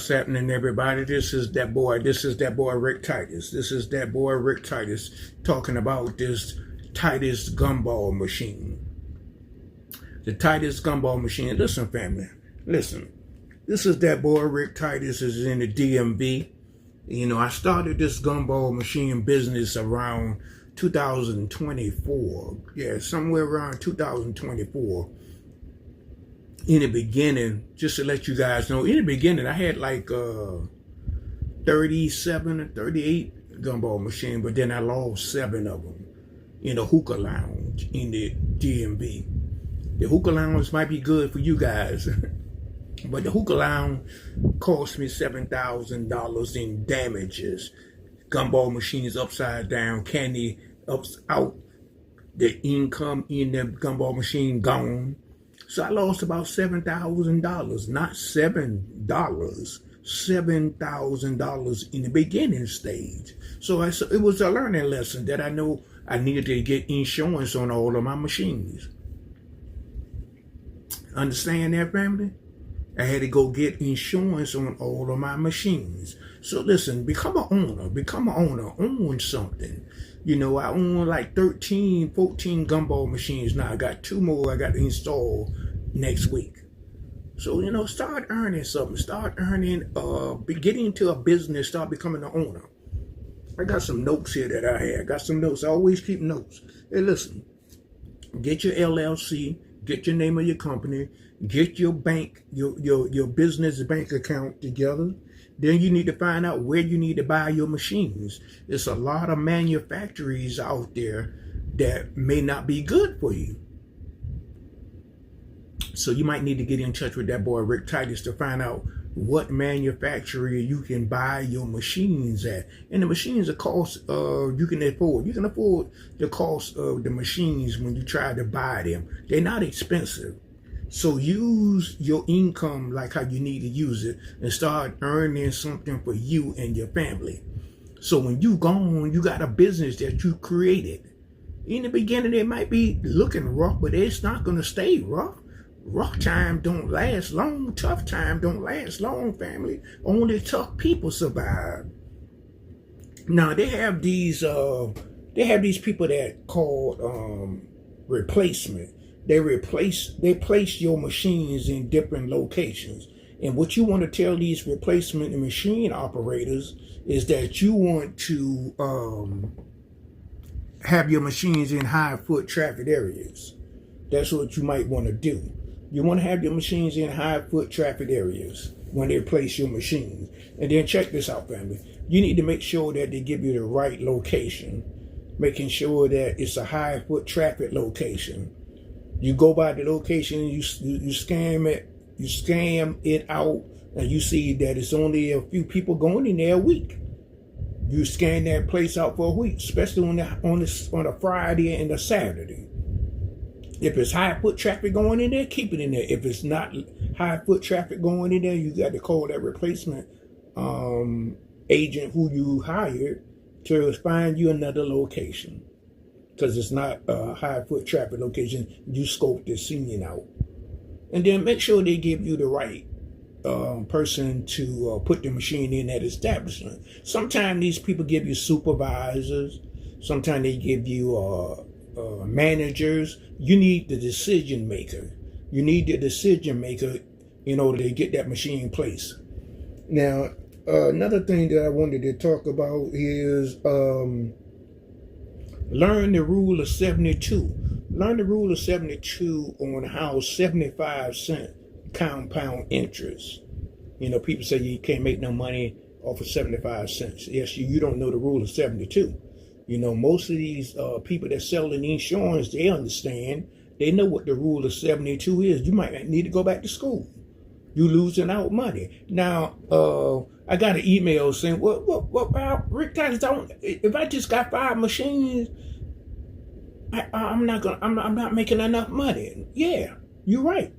What's happening, everybody? This is that boy Rick Titus. This is that boy Rick Titus talking about this Titus Gumball machine. The Titus Gumball machine. Listen, family. Listen. This is that boy Rick Titus is in the DMV. You know, I started this gumball machine business around 2024. Yeah, somewhere around 2024. In the beginning, just to let you guys know, in the beginning, I had like 37 or 38 gumball machines, but then I lost 7 of them in a hookah lounge in the DMV. The hookah lounge might be good for you guys, but the hookah lounge cost me $7,000 in damages. Gumball machines upside down, candy out, the income in the gumball machine gone. So I lost about $7,000, not $7, $7,000 in the beginning stage. So it was a learning lesson that I know I needed to get insurance on all of my machines. Understand that, family? I had to go get insurance on all of my machines. So listen, become an owner, own something. You know, I own like 13, 14 gumball machines now. I got 2 more I got to install next week. So, you know, start earning something. Start earning, get into a business, start becoming an owner. I got some notes here that I had. I got some notes. I always keep notes. Hey, listen, get your LLC, get your name of your company, get your bank, your business bank account together. Then you need to find out where you need to buy your machines. There's a lot of manufacturers out there that may not be good for you. So you might need to get in touch with that boy Rick Titus to find out what manufacturer you can buy your machines at. And the machines are cost you can afford. You can afford the cost of the machines when you try to buy them. They're not expensive. So use your income like how you need to use it and start earning something for you and your family. So when you gone, you got a business that you created. In the beginning, it might be looking rough, but it's not going to stay rough. Rough time don't last long. Tough time don't last long, family. Only tough people survive. Now, they have these people that called replacement. They place your machines in different locations. And what you want to tell these replacement machine operators is that you want to have your machines in high foot traffic areas. That's what you might want to do. You want to have your machines in high foot traffic areas when they place your machines. And then check this out, family. You need to make sure that they give you the right location, making sure that it's a high foot traffic location. You go by the location, you scam it out, and you see that it's only a few people going in there a week. You scan that place out for a week, especially on a Friday and a Saturday. If it's high foot traffic going in there, keep it in there. If it's not high foot traffic going in there, you got to call that replacement agent who you hired to find you another location. Because it's not a high foot traffic location, you scope the scene out. And then make sure they give you the right person to put the machine in that establishment. Sometimes these people give you supervisors. Sometimes they give you managers. You need the decision maker. You need the decision maker in order to get that machine in place. Now, another thing that I wanted to talk about is learn the rule of 72. Learn the rule of 72 on how 75-cent compound interest. You know, people say you can't make no money off of 75 cents. Yes, you don't know the rule of 72. You know, most of these people that sell the insurance, they understand. They know what the rule of 72 is. You might need to go back to school. You losing out money. Now, I got an email saying, "What, Rick Titus? If I just got 5 machines, I'm not making enough money." Yeah, you're right.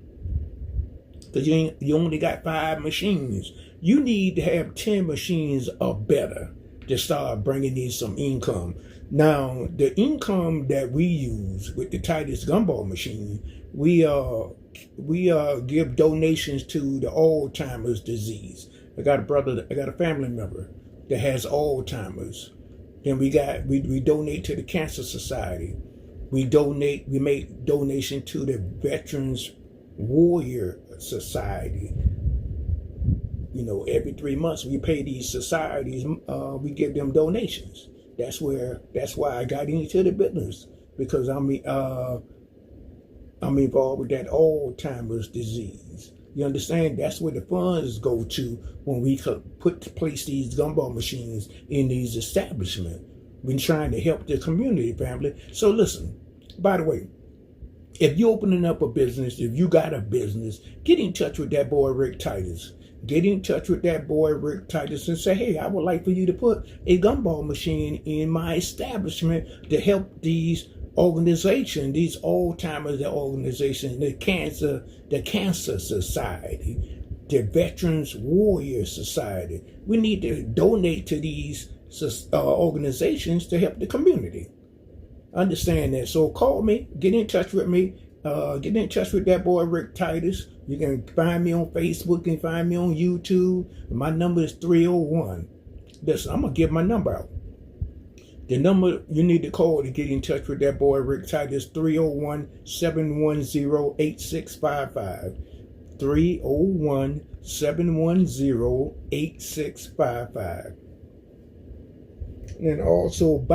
Because you only got 5 machines. You need to have 10 machines or better to start bringing in some income. Now, the income that we use with the Titus Gumball machine, we give donations to the Alzheimer's disease I got a brother, I got a family member that has Alzheimer's. Then we donate to the Cancer Society. We make donation to the Veterans Warrior Society. You know, every 3 months we pay these societies, we give them donations. That's why I got into the business, because I'm involved with that Alzheimer's disease. You understand? That's where the funds go to when we place these gumball machines in these establishments. We're trying to help the community, family. So listen, by the way, if you're opening up a business, if you got a business, get in touch with that boy Rick Titus. Get in touch with that boy Rick Titus and say, hey, I would like for you to put a gumball machine in my establishment to help these organizations, these Alzheimer's organizations, the Cancer Society, the Veterans Warrior Society. We need to donate to these organizations to help the community. Understand that. So call me, get in touch with me, get in touch with that boy Rick Titus. You can find me on Facebook, you can find me on YouTube. My number is 301. Listen, I'm going to give my number out. The number you need to call to get in touch with that boy Rick Titus, 301-710-8655. 301-710-8655. And also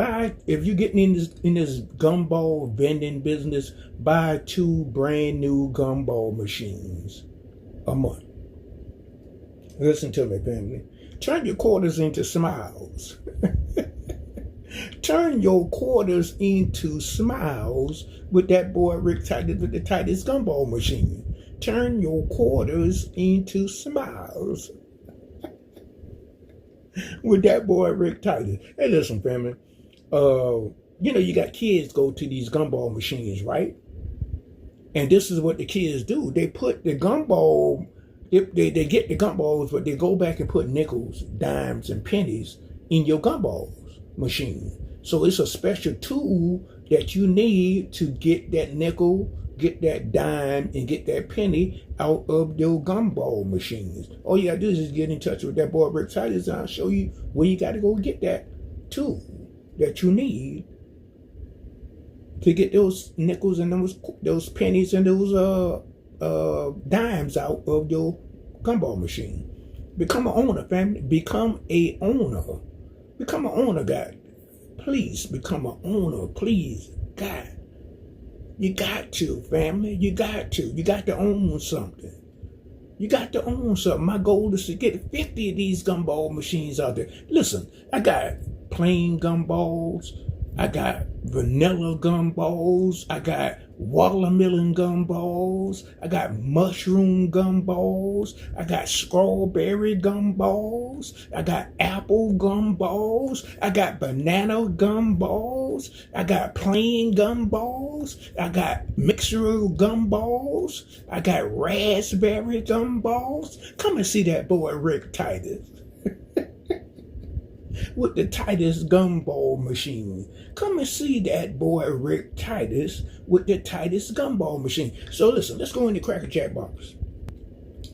if you're getting in this gumball vending business, buy 2 brand new gumball machines a month. Listen to me, family. Turn your quarters into smiles. Turn your quarters into smiles with that boy Rick Titus with the Titus gumball machine. Turn your quarters into smiles with that boy Rick Titus. Hey, listen, family. You got kids go to these gumball machines, right? And this is what the kids do. They put the gumball, they get the gumballs, but they go back and put nickels, dimes, and pennies in your gumball machine. So it's a special tool that you need to get that nickel, get that dime, and get that penny out of your gumball machines. All you gotta do is just get in touch with that boy Rick Titus, and I'll show you where you gotta go get that tool that you need to get those nickels and those pennies and those dimes out of your gumball machine. Become an owner, family. Become a owner. Become an owner, God. Please become an owner. Please, God. You got to, family. You got to. You got to own something. You got to own something. My goal is to get 50 of these gumball machines out there. Listen, I got plain gumballs. I got vanilla gumballs. I got watermelon gumballs. I got mushroom gumballs. I got strawberry gumballs. I got apple gumballs. I got banana gumballs. I got plain gumballs. I got mixture gumballs. I got raspberry gumballs. Come and see that boy Rick Titus with the Titus gumball machine. Come and see that boy Rick Titus with the Titus gumball machine. So listen, let's go in the Cracker Jack box.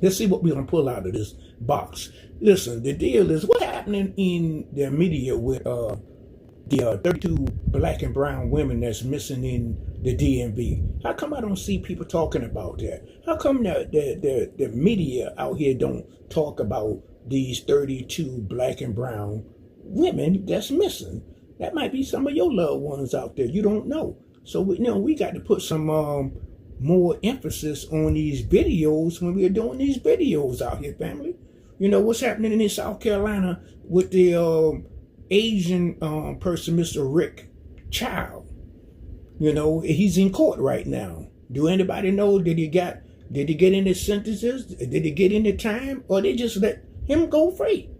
Let's see what we're going to pull out of this box. Listen, the deal is what's happening in the media with the 32 black and brown women that's missing in the DMV. How come I don't see people talking about that? How come the media out here don't talk about these 32 black and brown women that's missing? That might be some of your loved ones out there. You don't know. So we got to put some more emphasis on these videos when we're doing these videos out here, family. You know what's happening in South Carolina with the Asian person, Mr. Rick Child. You know, he's in court right now. Do anybody know did he get any sentences? Did he get any time, or they just let him go free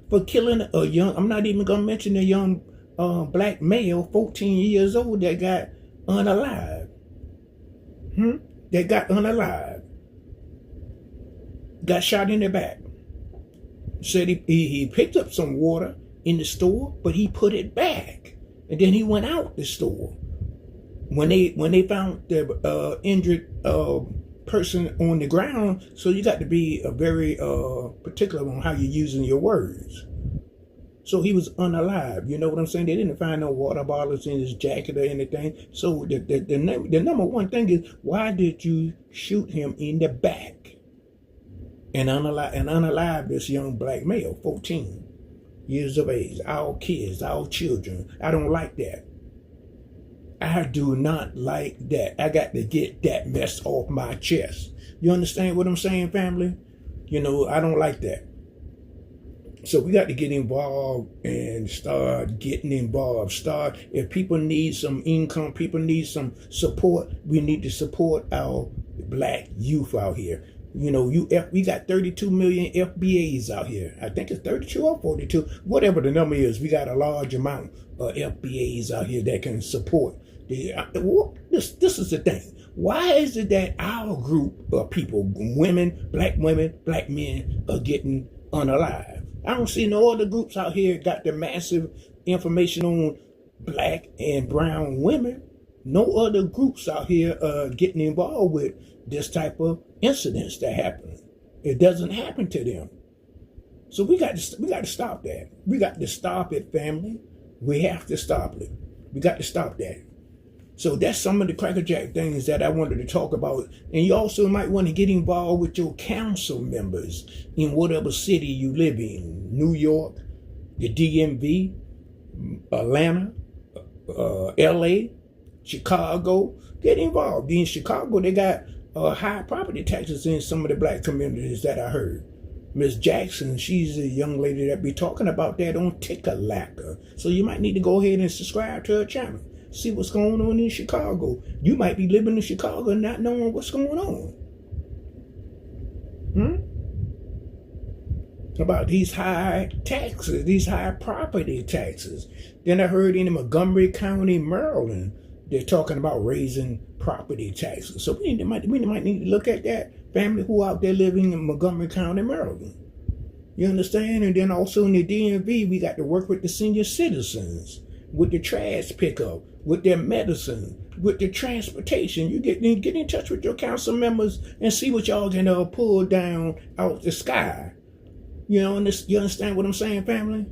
for killing a young? I'm not even gonna mention a young black male, 14 years old, that got unalive. That got unalive. Got shot in the back. Said he picked up some water in the store, but he put it back, and then he went out the store. When they found the injured person on the ground, so you got to be a very particular on how you're using your words. So he was unalive. You know what I'm saying? They didn't find no water bottles in his jacket or anything. So the number one thing is, why did you shoot him in the back and unalive this young black male, 14 years of age, our kids, our children? I don't like that. I do not like that. I got to get that mess off my chest. You understand what I'm saying, family? You know, I don't like that. So we got to get involved and start getting involved. If people need some income, people need some support, we need to support our black youth out here. You know, we got 32 million FBAs out here. I think it's 32 or 42, whatever the number is. We got a large amount of FBAs out here that can support. This is the thing. Why is it that our group of people, women, black men, are getting unalive? I don't see no other groups out here got the massive information on black and brown women. No other groups out here getting involved with this type of incidents that happen. It doesn't happen to them. So we got to stop that. We got to stop it, family. We have to stop it. We got to stop that. So that's some of the crackerjack things that I wanted to talk about. And you also might want to get involved with your council members in whatever city you live in. New York, the DMV, Atlanta, LA, Chicago. Get involved. In Chicago, they got high property taxes in some of the black communities that I heard. Miss Jackson, she's a young lady that be talking about that on Ticker-Lacker. So you might need to go ahead and subscribe to her channel. See what's going on in Chicago. You might be living in Chicago and not knowing what's going on. About these high taxes, these high property taxes. Then I heard in Montgomery County, Maryland, they're talking about raising property taxes. So we might need to look at that. Family who out there living in Montgomery County, Maryland. You understand? And then also in the DMV, we got to work with the senior citizens, with the trash pickup, with their medicine, with the transportation. You get in touch with your council members and see what y'all can pull down out the sky. You know, you understand what I'm saying, family?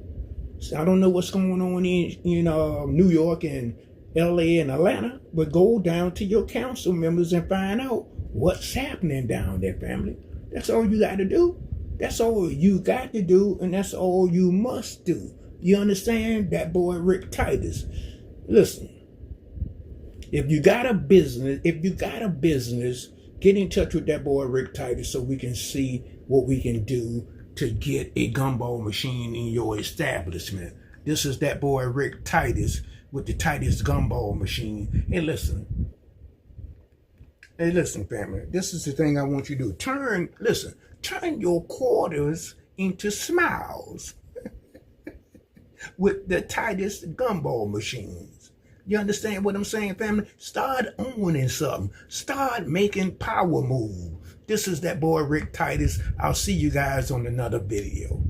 So I don't know what's going on in New York and LA and Atlanta, but go down to your council members and find out what's happening down there, family. That's all you got to do. That's all you got to do, and that's all you must do. You understand? That boy Rick Titus. Listen, if you got a business, get in touch with that boy Rick Titus so we can see what we can do to get a gumball machine in your establishment. This is that boy Rick Titus with the Titus gumball machine. Hey, listen, family. This is the thing I want you to do. Turn your quarters into smiles with the Titus gumball machines. You understand what I'm saying, family? Start owning something. Start making power moves. This is that boy Rick Titus. I'll see you guys on another video.